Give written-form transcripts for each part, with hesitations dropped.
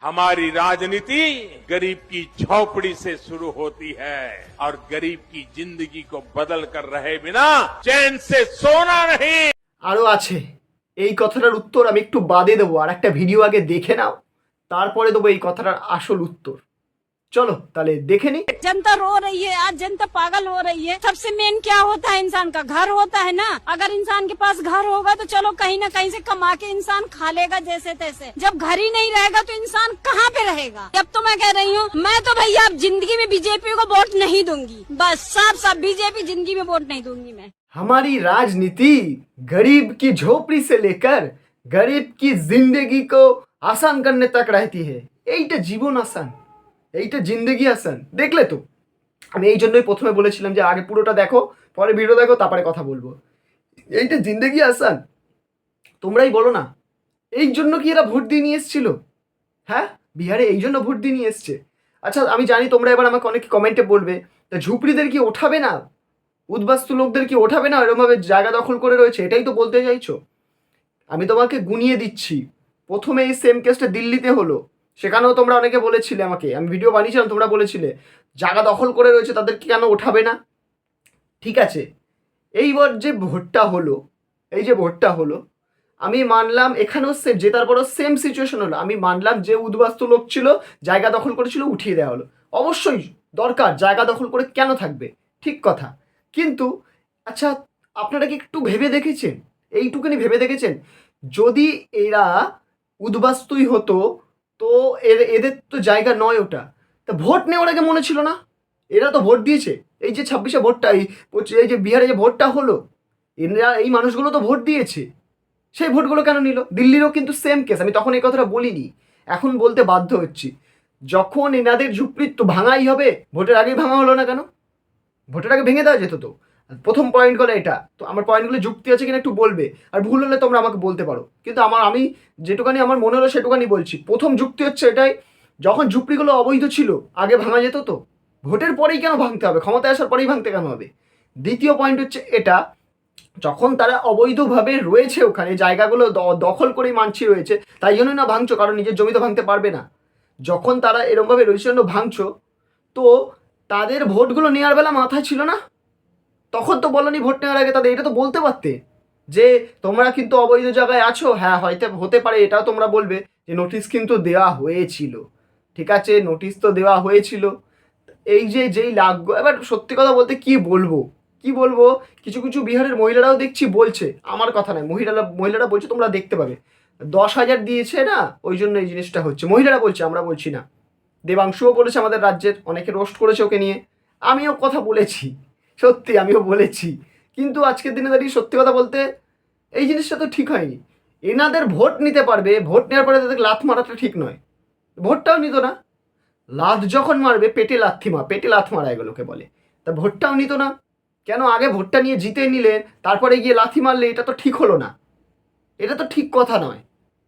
हमारी राजनीति गरीब की झोपड़ी से शुरू होती है और गरीब की जिंदगी को बदल कर रहे बिना चैन से सोना नहीं। আরো আছে, এই কথাটার উত্তর আমি একটু বাদে দেবো, আর একটা ভিডিও আগে দেখে নাও, তারপরে দেবো এই কথাটার আসল উত্তর। चलो ताले देखे नहीं। जनता रो रही है, आज जनता पागल हो रही है। सबसे मेन क्या होता है, इंसान का घर होता है ना। अगर इंसान के पास घर होगा तो चलो कहीं ना कहीं से कमा के इंसान खा लेगा जैसे तैसे। जब घर ही नहीं रहेगा तो इंसान कहाँ पे रहेगा। अब तो मैं कह रही हूँ, मैं तो भैया अब जिंदगी में बीजेपी को वोट नहीं दूंगी, बस साफ साफ बीजेपी जिंदगी में वोट नहीं दूंगी मैं। हमारी राजनीति गरीब की झोपड़ी से लेकर गरीब की जिंदगी को आसान करने तक रहती है। এইটা জীবন আসান, এইটা জিন্দগি আসান। দেখলে তো, আমি এই জন্যই প্রথমে বলেছিলাম যে আগে পুরোটা দেখো, পরে ভিডিও দেখো, তারপরে কথা বলবো। এইটা জিন্দগি আসান, তোমরাই বলো না। এই জন্য কি এরা ভোট দিয়ে নিয়ে এসেছিল? হ্যাঁ, বিহারে এই জন্য ভোট দিয়ে নিয়ে এসছে। আচ্ছা, আমি জানি তোমরা এবার আমাকে অনেকে কমেন্টে বলবে, তা ঝুপড়িদের কি ওঠাবে না, উদ্বাস্তু লোকদের কি ওঠাবে না, এরকমভাবে জায়গা দখল করে রয়েছে, এটাই তো বলতে চাইছো। আমি তোমাকে গুনিয়ে দিচ্ছি। প্রথমে এই সেম কেসটা দিল্লিতে হলো, সেখানেও তোমরা অনেকে বলেছিলে আমাকে, আমি ভিডিও বানিয়েছিলাম, তোমরা বলেছিলে জায়গা দখল করে রয়েছে তাদেরকে কেন ওঠাবে না। ঠিক আছে, এইবার যে ভোটটা হলো, এই যে ভোটটা হলো, আমি মানলাম এখানেও সেম, জেতার পরও সেম সিচুয়েশন হলো। আমি মানলাম যে উদ্বাস্তু লোক ছিল, জায়গা দখল করেছিল, উঠিয়ে দেওয়া হলো। অবশ্যই দরকার, জায়গা দখল করে কেন থাকবে, ঠিক কথা। কিন্তু আচ্ছা, আপনারা কি একটু ভেবে দেখেছেন, এইটুকুনি ভেবে দেখেছেন, যদি এরা উদ্বাস্তুই হতো তো এদের তো জায়গা নয় ওটা, তা ভোট নেওয়ার আগে মনে ছিল না? এরা তো ভোট দিয়েছে, এই যে 26-এ ভোটটা, এই যে বিহারে যে ভোটটা হলো, এরা এই মানুষগুলো তো ভোট দিয়েছে, সেই ভোটগুলো কেন নিল? দিল্লিরও কিন্তু সেম কেস, আমি তখন এই কথাটা বলিনি, এখন বলতে বাধ্য হচ্ছি। যখন এনাদের ঝুপড়ি তো ভাঙাই হবে, ভোটের আগেই ভাঙা হলো না কেন? ভোটের আগে ভেঙে দেওয়া যেত তো। প্রথম পয়েন্টগুলো এটা তো, আমার পয়েন্টগুলো যুক্তি আছে কিনা একটু বলবে, আর ভুল হলে তোমরা আমাকে বলতে পারো, কিন্তু আমি যেটুকানি আমার মনে হলো সেটুকানি বলছি। প্রথম যুক্তি হচ্ছে এটাই, যখন ঝুপড়িগুলো অবৈধ ছিল আগে ভাঙা যেত তো, ভোটের পরেই কেন ভাঙতে হবে, ক্ষমতায় আসার পরেই ভাঙতে কেন হবে? দ্বিতীয় পয়েন্ট হচ্ছে এটা, যখন তারা অবৈধভাবে রয়েছে ওখানে, জায়গাগুলো দখল করেই মানছি রয়েছে, তাই জন্যই না ভাঙছো, কারণ নিজের জমি তো ভাঙতে পারবে না। যখন তারা এরমভাবে রয়েছে জন্য ভাঙছো, তো তাদের ভোটগুলো নেওয়ার বেলা মাথায় ছিল না? তখন তো বলনি ভোট নেওয়ার আগে, তাদের এটা তো বলতে পারতে যে তোমরা কিন্তু অবৈধ জায়গায় আছো। হ্যাঁ, হয়তো হতে পারে এটাও তোমরা বলবে যে নোটিশ কিন্তু দেওয়া হয়েছিল, ঠিক আছে, নোটিশ তো দেওয়া হয়েছিল। এই যে যেই লাগবে, এবার সত্যি কথা বলতে কি বলবো, কিছু কিছু বিহারের মহিলারাও দেখছি বলছে, আমার কথা নয়, মহিলারা বলছে, তোমরা দেখতে পাবে, 10,000 দিয়েছে না, ওই জন্য এই জিনিসটা হচ্ছে। মহিলারা বলছে, আমরা বলছি না। দেবাংশুও বলেছে, আমাদের রাজ্যের অনেকে রোস্ট করেছে ওকে নিয়ে, আমিও কথা বলেছি, সত্যি আমিও বলেছি। কিন্তু আজকের দিনে দাঁড়িয়ে সত্যি কথা বলতে এই জিনিসটা তো ঠিক হয়নি। এনাদের ভোট নিতে পারবে, ভোট নেওয়ার পরে তাদের লাথ মারাটা ঠিক নয়। ভোটটাও নিত না, লাথ যখন মারবে পেটে লাথ মারা এগুলোকে বলে, তা ভোটটাও নিত না কেন? আগে ভোটটা নিয়ে জিতে নিলেন, তারপরে গিয়ে লাথি মারলে, এটা তো ঠিক হলো না, এটা তো ঠিক কথা নয়।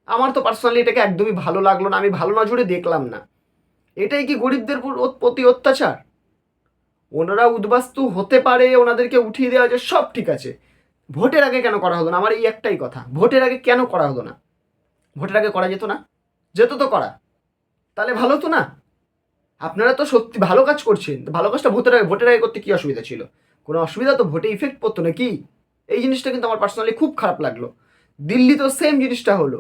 আমার তো পার্সোনালি এটাকে একদমই ভালো লাগলো না, আমি ভালো নজরে দেখলাম না। এটাই কি গরিবদের প্রতি অত্যাচার? ওনারা উদ্বাস্তু হতে পারে, ওনাদেরকে উঠিয়ে দেওয়া যায়, সব ঠিক আছে, ভোটের আগে কেন করা হলো না? আমার এই একটাই কথা, ভোটের আগে কেন করা হলো না? ভোটের আগে করা যেত না? যেত তো করা, তাহলে ভালো তো না? আপনারা তো সত্যি ভালো কাজ করছেন, ভালো কাজটা ভোটের আগে করতে কী অসুবিধা ছিল? কোনো অসুবিধা তো ভোটে ইফেক্ট পড়তো না কি? এই জিনিসটা কিন্তু আমার পার্সোনালি খুব খারাপ লাগলো। দিল্লি তো সেম জিনিসটা হলো,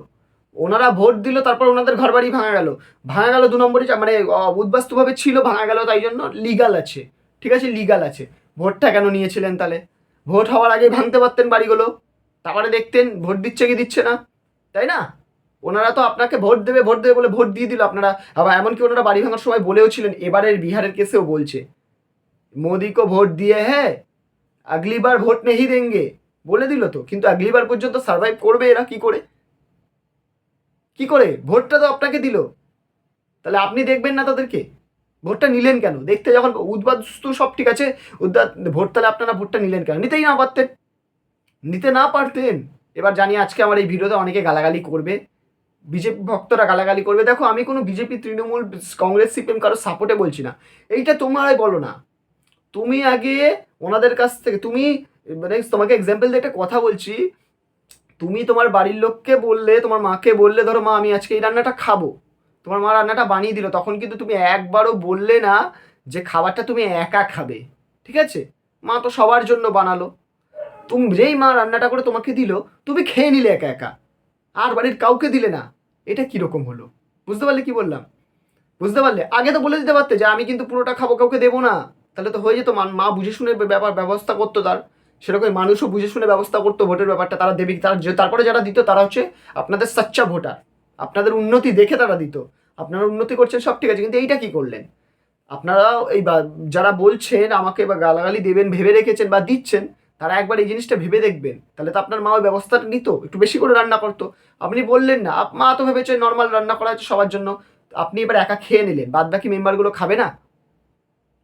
ওনারা ভোট দিল, তারপর ওনাদের ঘর বাড়ি ভাঙা গেল 2 নম্বরই, মানে উদ্বাস্তুভাবে ছিল, ভাঙা গেল, তাই জন্য লিগাল আছে, ঠিক আছে, লিগাল আছে। ভোটটা কেন নিয়েছিলেন তাহলে? ভোট হওয়ার আগে ভাঙতে পারতেন বাড়িগুলো, তারপরে দেখতেন ভোট দিচ্ছে কি দিচ্ছে না, তাই না? ওনারা তো আপনাকে ভোট দেবে বলে ভোট দিয়ে দিল। আপনারা আবার এমনকি ওনারা বাড়ি ভাঙার সময় বলেও ছিলেন, এবারের বিহারের কেসেও বলছে, মোদি কো ভোট দিয়ে হ্যাঁ, আগলি বার ভোট নেই দেঙ্গে, বলে দিল তো। কিন্তু আগলি বার পর্যন্ত সার্ভাইভ করবে এরা কি করে? ভোটটা তো আপনাকে দিল, তাহলে আপনি দেখবেন না তাদেরকে? ভোটটা নিলেন কেন? দেখতে যখন উদ্বাস্তু সব ঠিক আছে, ভোট, তাহলে আপনারা ভোটটা নিলেন কেন? নিতে না পারতেন। এবার জানি আজকে আমার এই ভিডিওতে অনেকে গালাগালি করবে, বিজেপি ভক্তরা গালাগালি করবে। দেখো, আমি কোনো বিজেপি, তৃণমূল, কংগ্রেস, সিপিএম কারো সাপোর্টে বলছি না, এইটা তোমরাই বলো না। তুমি আগে ওনাদের কাছ থেকে, তুমি মানে তোমাকে এক্সাম্পল দিয়ে একটা কথা বলছি, তুমি তোমার বাড়ির লোককে বললে, তোমার মাকে বললে, ধরো মা আমি আজকে এই রান্নাটা খাবো, তোমার মা রান্নাটা বানিয়ে দিল, তখন কিন্তু তুমি একবারও বললে না যে খাবারটা তুমি একা খাবে, ঠিক আছে? মা তো সবার জন্য বানালো, তুমি যেই মা রান্নাটা করে তোমাকে দিল তুমি খেয়ে নিলে একা একা, আর বাড়ির কাউকে দিলে না। এটা কীরকম হলো? বুঝতে পারলে কি বললাম? বুঝতে পারলে? আগে তো বলে দিতে পারতে যে আমি কিন্তু পুরোটা খাবো, কাউকে দেবো না, তাহলে তো হয়ে যেত। মা বুঝে শুনে ব্যবস্থা করতো তার, সেরকম মানুষও বুঝে শুনে ব্যবস্থা করতো ভোটের ব্যাপারটা। তারা দেবে, তারপরে যারা দিত তারা হচ্ছে আপনাদের সাচ্চা ভোটার, আপনাদের উন্নতি দেখে তারা দিত। আপনারা উন্নতি করছেন সব ঠিক আছে, কিন্তু এইটা কি করলেন আপনারা? এই যারা বলছেন আমাকে বা গালাগালি দেবেন ভেবে রেখেছেন বা দিচ্ছেন, তারা একবার এই জিনিসটা ভেবে দেখবেন, তাহলে তো আপনার মা ওই ব্যবস্থাটা নিত, একটু বেশি করে রান্না করতো। আপনি বললেন না, মা তো ভেবেছে নর্মাল রান্না করা হচ্ছে সবার জন্য, আপনি এবার একা খেয়ে নিলেন, বাদ বাকি মেম্বারগুলো খাবে না?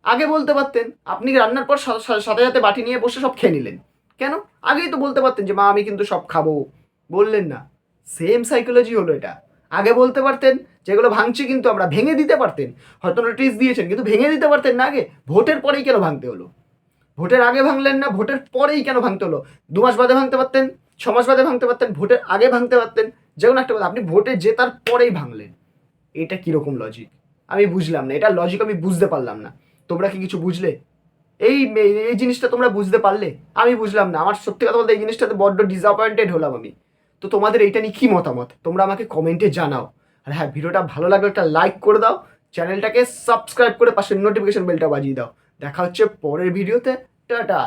আগে বলতে পারতেন। আপনি রান্নার পর সাথে সাথে বাটি নিয়ে বসে সব খেয়ে নিলেন, কেন? আগেই তো বলতে পারতেন যে মা আমি কিন্তু সব খাবো, বললেন না। সেম সাইকোলজি হলো এটা। আগে বলতে পারতেন যেগুলো ভাঙছি কিন্তু আমরা, ভেঙে দিতে পারতেন, হয়তো নোটিশ দিয়েছেন কিন্তু ভেঙে দিতে পারতেন না আগে। ভোটের পরেই কেন ভাঙতে হলো? ভোটের আগে ভাঙলেন না, ভোটের পরেই কেন ভাঙতে হলো? 2 মাস বাদে ভাঙতে পারতেন, 6 মাস বাদে ভাঙতে পারতেন, ভোটের আগে ভাঙতে পারতেন, যে কোনো একটা কথা। আপনি ভোটে জেতার পরেই ভাঙলেন, এটা কীরকম লজিক? আমি বুঝলাম না, এটা লজিক আমি বুঝতে পারলাম না। তোমরা কি কিছু বুঝলে? এই এই জিনিসটা তোমরা বুঝতে পারলে? আমি বুঝলাম না। আমার সত্যি কথা বলতে এই জিনিসটাতে বড্ড ডিসঅ্যাপয়েন্টেড হলাম আমি। তো তোমাদের এইটা নিয়ে কী মতামত তোমরা আমাকে কমেন্টে জানাও। আর হ্যাঁ, ভিডিওটা ভালো লাগলে একটা লাইক করে দাও, চ্যানেলটাকে সাবস্ক্রাইব করে পাশের নোটিফিকেশন বেলটা বাজিয়ে দাও। দেখা হচ্ছে পরের ভিডিওতে। টাটা।